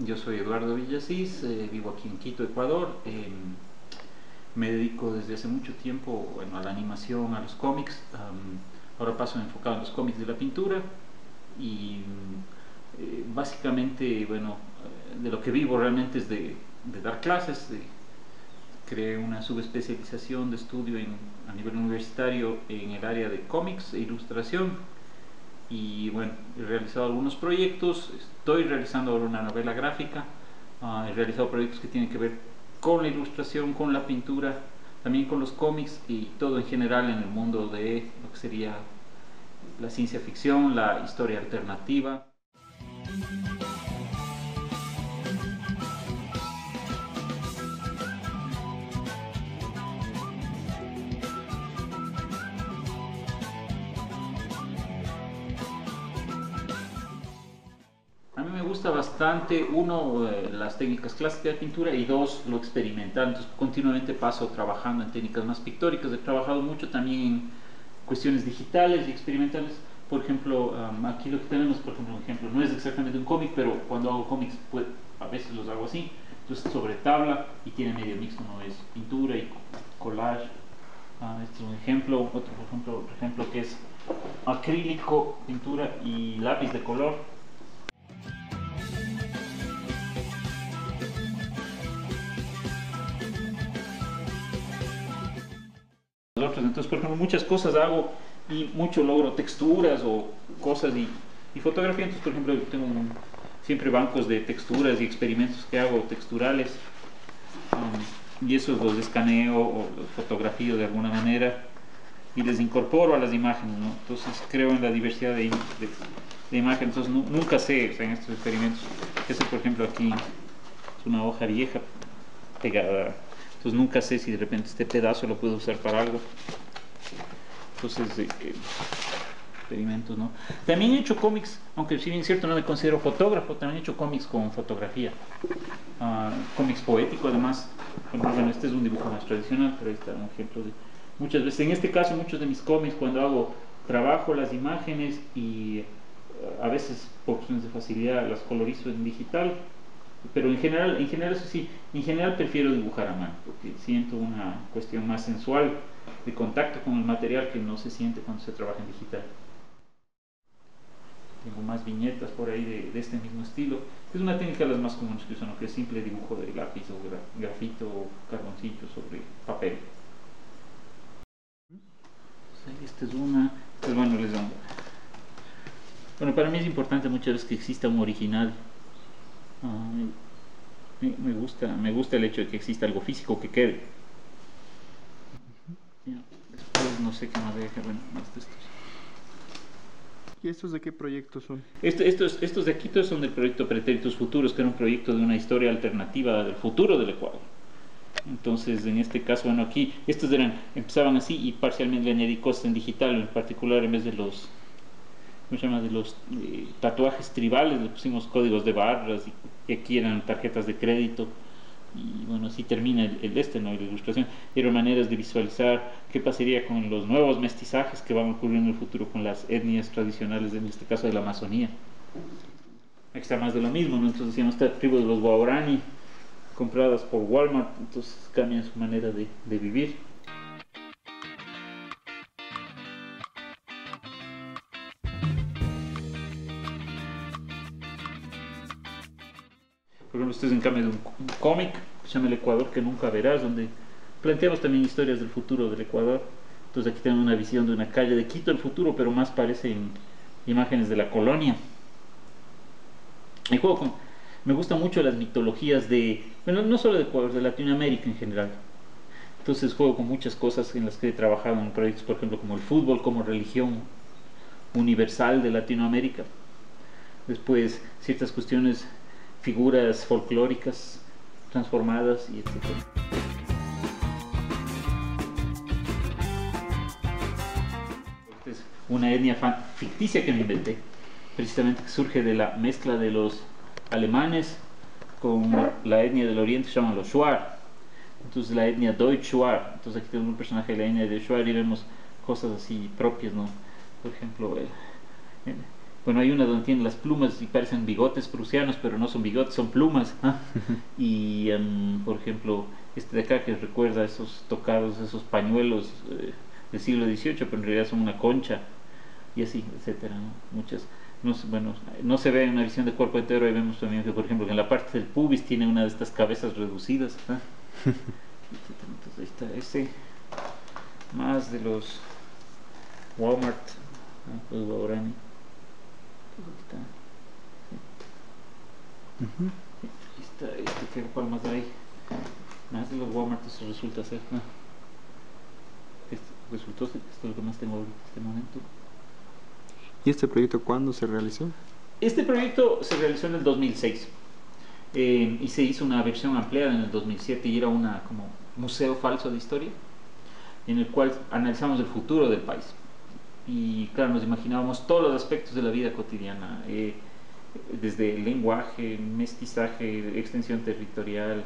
Yo soy Eduardo Villasís, vivo aquí en Quito, Ecuador. Me dedico desde hace mucho tiempo, bueno, a la animación, a los cómics. Ahora paso enfocado en los cómics de la pintura y básicamente, bueno, de lo que vivo realmente es de dar clases. Creé una subespecialización de estudio a nivel universitario en el área de cómics e ilustración y bueno, he realizado algunos proyectos, estoy realizando ahora una novela gráfica, he realizado proyectos que tienen que ver con la ilustración, con la pintura, también con los cómics y todo en general en el mundo de lo que sería la ciencia ficción, la historia alternativa. A mí me gusta bastante, uno, las técnicas clásicas de pintura y dos, lo experimental. Entonces, continuamente paso trabajando en técnicas más pictóricas. He trabajado mucho también en cuestiones digitales y experimentales. Por ejemplo, aquí lo que tenemos, por ejemplo, un ejemplo, no es exactamente un cómic, pero cuando hago cómics, pues, a veces los hago así. Entonces, sobre tabla y tiene medio mixto, no es pintura y collage. Este es un ejemplo, otro ejemplo que es acrílico, pintura y lápiz de color. Entonces, por ejemplo, muchas cosas hago y mucho logro texturas o cosas y fotografía. Entonces, por ejemplo, tengo siempre bancos de texturas y experimentos que hago texturales y esos los escaneo o los fotografío de alguna manera y les incorporo a las imágenes, ¿no? Entonces creo en la diversidad de imágenes. Entonces nunca sé, o sea, en estos experimentos, este por ejemplo aquí es una hoja vieja pegada, entonces nunca sé si de repente este pedazo lo puedo usar para algo. Entonces, experimentos, ¿no? También he hecho cómics, aunque si bien es cierto no me considero fotógrafo, también he hecho cómics con fotografía. Cómics poético además. Bueno, este es un dibujo más tradicional, pero ahí está un ejemplo de muchas veces. En este caso, muchos de mis cómics, cuando hago trabajo las imágenes y a veces por cuestiones de facilidad las colorizo en digital, pero en general eso sí, en general prefiero dibujar a mano, porque siento una cuestión más sensual de contacto con el material que no se siente cuando se trabaja en digital. Tengo más viñetas por ahí de este mismo estilo. Es una técnica de las más comunes que usan, ¿no? Que es simple dibujo de lápiz o grafito o carboncillo sobre papel. Esta es una, pues bueno, les damos. Bueno, para mí es importante muchas veces que exista un original. Uh, me gusta el hecho de que exista algo físico que quede. Ya, después no sé qué más deja, bueno, más de estos. ¿Y estos de qué proyectos son? Estos de aquí todos son del proyecto Pretéritos Futuros, que era un proyecto de una historia alternativa del futuro del Ecuador. Entonces, en este caso, bueno, aquí estos empezaban así y parcialmente le añadí cosas en digital, en particular en vez de los, ¿cómo se llama? De los tatuajes tribales, le pusimos códigos de barras y aquí eran tarjetas de crédito. Y bueno, así termina ¿no? La ilustración. Eran maneras de visualizar qué pasaría con los nuevos mestizajes que van a ocurrir en el futuro con las etnias tradicionales, en este caso de la Amazonía. Aquí está más de lo mismo, ¿no? Entonces decíamos, esta tribu de los Guaorani, compradas por Walmart, entonces cambian su manera de vivir. Por ejemplo, este es en cambio de un cómic que se llama El Ecuador que nunca verás, donde planteamos también historias del futuro del Ecuador. Entonces aquí tenemos una visión de una calle de Quito, el futuro, pero más parecen imágenes de la colonia. Y juego con, me gustan mucho las mitologías bueno, no solo de Ecuador, de Latinoamérica en general. Entonces juego con muchas cosas en las que he trabajado en proyectos, por ejemplo, como el fútbol, como religión universal de Latinoamérica. Después ciertas cuestiones, figuras folclóricas transformadas y etcétera. Esta es una etnia ficticia que me inventé, precisamente que surge de la mezcla de los alemanes con la etnia del oriente, se llaman los Shuar. Entonces la etnia Deutsch Shuar. Entonces aquí tenemos un personaje de la etnia de Shuar y vemos cosas así propias, ¿no? Por ejemplo, Bueno, hay una donde tiene las plumas y parecen bigotes prusianos, pero no son bigotes, son plumas. ¿Ah? Y, por ejemplo, este de acá que recuerda esos tocados, esos pañuelos del siglo XVIII, pero en realidad son una concha, y así, etcétera, ¿no? Muchas, no, bueno, no se ve en una visión de cuerpo entero, ahí vemos también que, por ejemplo, que en la parte del pubis tiene una de estas cabezas reducidas. ¿Ah? Entonces ahí está ese, más de los Walmart, ¿no? Los Guarani. Ahí está, ¿cuál más hay? Más de los Walmart, eso resulta ser, ¿no? Resultó ser, esto es lo que más tengo ahorita en este momento. ¿Y este proyecto cuándo se realizó? Este proyecto se realizó en el 2006 y se hizo una versión ampliada en el 2007 y era una como museo falso de historia en el cual analizamos el futuro del país. Y claro, nos imaginábamos todos los aspectos de la vida cotidiana, desde el lenguaje, mestizaje, extensión territorial,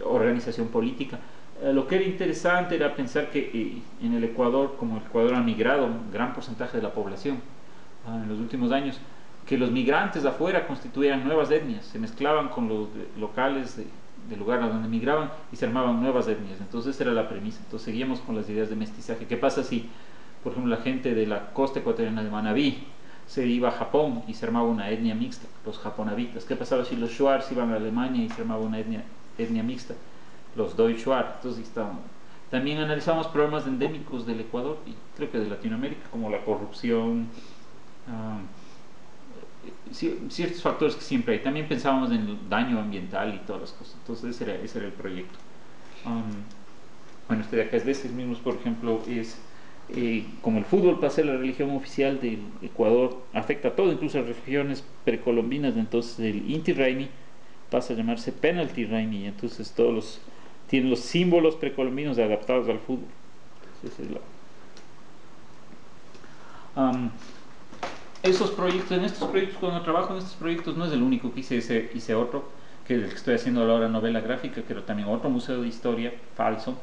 organización política. Lo que era interesante era pensar que en el Ecuador, como el Ecuador ha migrado un gran porcentaje de la población en los últimos años, que los migrantes de afuera constituían nuevas etnias, se mezclaban con los locales del lugar a donde migraban y se armaban nuevas etnias. Entonces esa era la premisa. Entonces seguíamos con las ideas de mestizaje. ¿Qué pasa si, por ejemplo, la gente de la costa ecuatoriana de Manabí se iba a Japón y se armaba una etnia mixta, los japonavitas? ¿Qué pasaba si los Shuars iban a Alemania y se armaba una etnia mixta, los Deutschuar? Entonces también analizamos problemas endémicos del Ecuador y creo que de Latinoamérica, como la corrupción, ciertos factores que siempre hay. También pensábamos en el daño ambiental y todas las cosas. Entonces ese era el proyecto. Bueno, este de acá es de esos mismos, por ejemplo, es como el fútbol pasa a ser la religión oficial del Ecuador, afecta a todo, incluso a regiones precolombinas. Entonces el Inti Raymi pasa a llamarse Penalty Raymi, entonces tienen los símbolos precolombinos adaptados al fútbol. Entonces, en estos proyectos, cuando trabajo en estos proyectos, no es el único que hice otro, que es el que estoy haciendo ahora, novela gráfica, que era también otro museo de historia falso,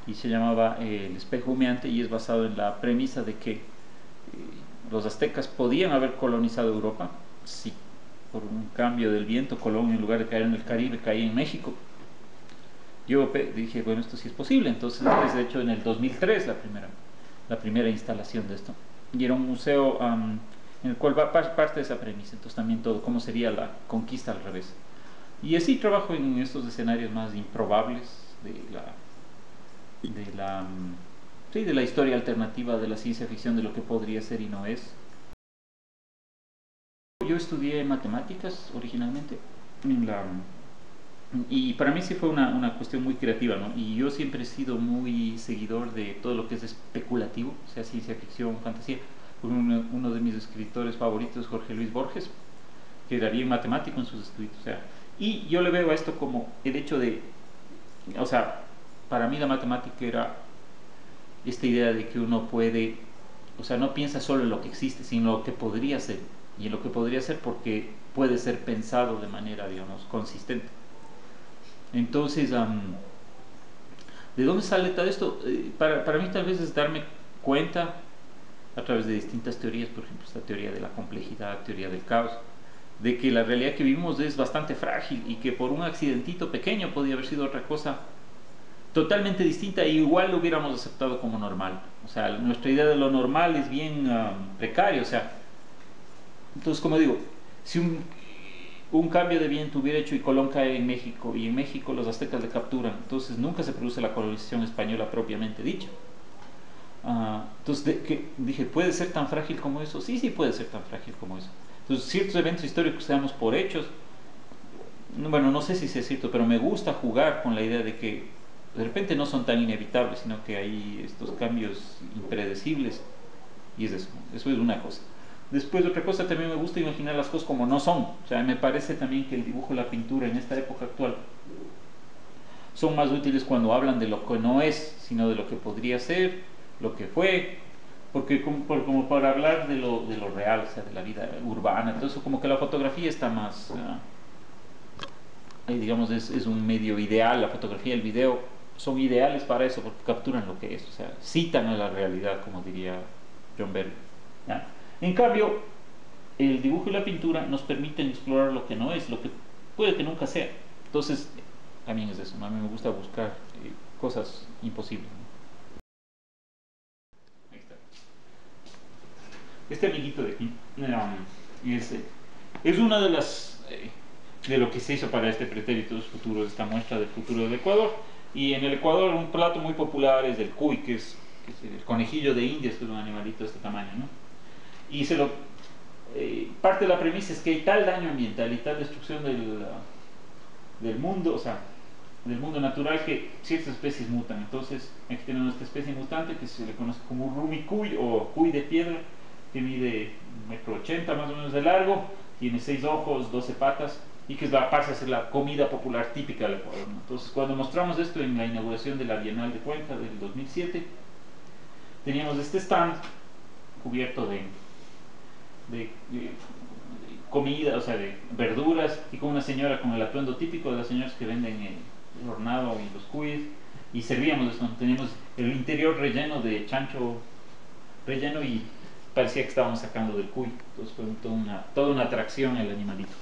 y se llamaba El Espejo Humeante, y es basado en la premisa de que los aztecas podían haber colonizado Europa, si por un cambio del viento Colón, en lugar de caer en el Caribe, caía en México. Yo dije, bueno, esto sí es posible. Entonces es de hecho en el 2003 la primera instalación de esto, y era un museo en el cual va parte de esa premisa. Entonces también todo, cómo sería la conquista al revés. Y así trabajo en estos escenarios más improbables de la historia alternativa, de la ciencia ficción, de lo que podría ser y no es. Yo estudié matemáticas originalmente y para mí sí fue una cuestión muy creativa, ¿no? Y yo siempre he sido muy seguidor de todo lo que es especulativo, o sea, ciencia ficción, fantasía. Uno de mis escritores favoritos es Jorge Luis Borges, que era bien matemático en sus escritos. O sea, y yo le veo a esto como el hecho de, o sea, para mí la matemática era esta idea de que uno puede, o sea, no piensa solo en lo que existe, sino en lo que podría ser. Y en lo que podría ser porque puede ser pensado de manera, digamos, consistente. Entonces, ¿de dónde sale todo esto? Para mí tal vez es darme cuenta a través de distintas teorías, por ejemplo, esta teoría de la complejidad, teoría del caos, de que la realidad que vivimos es bastante frágil y que por un accidentito pequeño podía haber sido otra cosa totalmente distinta e igual lo hubiéramos aceptado como normal. O sea, nuestra idea de lo normal es bien precaria. O sea, entonces, como digo, si un cambio de viento hubiera hecho y Colón cae en México y en México los aztecas le capturan, entonces nunca se produce la colonización española propiamente dicha. Entonces dije, ¿puede ser tan frágil como eso? Sí, sí puede ser tan frágil como eso. Entonces ciertos eventos históricos que damos por hechos, bueno, no sé si es cierto, pero me gusta jugar con la idea de que de repente no son tan inevitables, sino que hay estos cambios impredecibles, y es eso es una cosa. Después otra cosa, también me gusta imaginar las cosas como no son. O sea, me parece también que el dibujo y la pintura en esta época actual son más útiles cuando hablan de lo que no es, sino de lo que podría ser, lo que fue, porque como para hablar de lo real, o sea, de la vida urbana. Entonces como que la fotografía está más, digamos, es un medio ideal. La fotografía y el video son ideales para eso, porque capturan lo que es, o sea, citan a la realidad, como diría John Berry, ¿ya? En cambio, el dibujo y la pintura nos permiten explorar lo que no es, lo que puede que nunca sea. Entonces, también es eso, ¿no? A mí me gusta buscar cosas imposibles, ¿no? Ahí está. Este amiguito de aquí es una de las de lo que se hizo para este Pretéritos Futuros, esta muestra del futuro del Ecuador. Y en el Ecuador un plato muy popular es el cuy, que es el conejillo de Indias, que es un animalito de este tamaño, ¿no? Y parte de la premisa es que hay tal daño ambiental y tal destrucción del mundo, o sea, del mundo natural, que ciertas especies mutan. Entonces, aquí tenemos esta especie mutante que se le conoce como rumicuy o cuy de piedra, que mide 1,80 m más o menos de largo, tiene 6 ojos, 12 patas, y que pasa a ser la comida popular típica del Ecuador, ¿no? Entonces, cuando mostramos esto en la inauguración de la Bienal de Cuenca del 2007, teníamos este stand cubierto de comida, o sea, de verduras, y con una señora con el atuendo típico de las señoras que venden el hornado y los cuyes, y servíamos esto. Teníamos el interior relleno de chancho relleno y parecía que estábamos sacando del cuy. Entonces fue toda una atracción el animalito.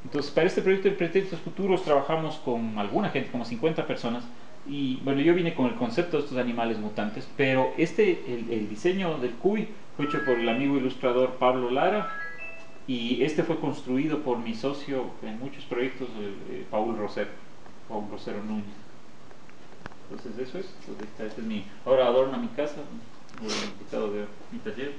Entonces, para este proyecto de Pretéritos Futuros trabajamos con alguna gente, como 50 personas, y bueno, yo vine con el concepto de estos animales mutantes, pero el diseño del cuy fue hecho por el amigo ilustrador Pablo Lara, y este fue construido por mi socio en muchos proyectos, Paul Rosero Núñez. Entonces eso es, pues, este es ahora adorna mi casa, voy invitado de mi taller.